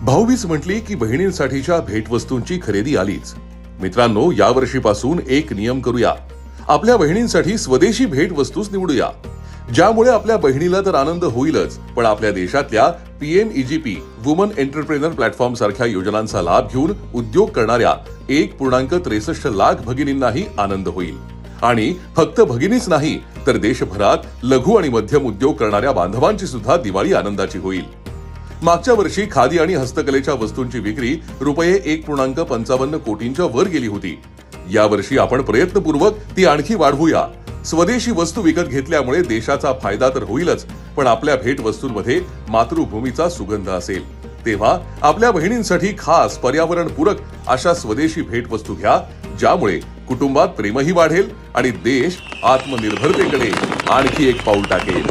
भाऊबीज म्हटली की बहिणींसाठीच्या भेटवस्तूंची खरेदी आलीच. मित्रांनो, यावर्षीपासून एक नियम करूया. आपल्या बहिणींसाठी स्वदेशी भेटवस्तूच निवडूया. ज्यामुळे आपल्या बहिणीला तर आनंद होईलच, पण आपल्या देशातल्या PMEGP वुमन एंटरप्रेनर प्लॅटफॉर्म सारख्या योजनांचा लाभ घेऊन उद्योग करणाऱ्या 1.63 लाख भगिनींनाही आनंद होईल. आणि फक्त भगिनीच नाही तर देशभरात लघु आणि मध्यम उद्योग करणाऱ्या बांधवांची सुद्धा दिवाळी आनंदाची होईल. मागच्या वर्षी खादी आणि हस्तकलेच्या वस्तूंची विक्री रुपये 1.55 कोटींच्या वर गेली होती. यावर्षी आपण प्रयत्नपूर्वक ती आणखी वाढवूया. स्वदेशी वस्तू विकत घेतल्यामुळे देशाचा फायदा तर होईलच, पण आपल्या भेटवस्तूंमध्ये मातृभूमीचा सुगंध असेल. तेव्हा आपल्या बहिणींसाठी खास पर्यावरणपूरक अशा स्वदेशी भेटवस्तू घ्या, ज्यामुळे कुटुंबात प्रेमही वाढेल आणि देश आत्मनिर्भरतेकडे आणखी एक पाऊल टाकेल.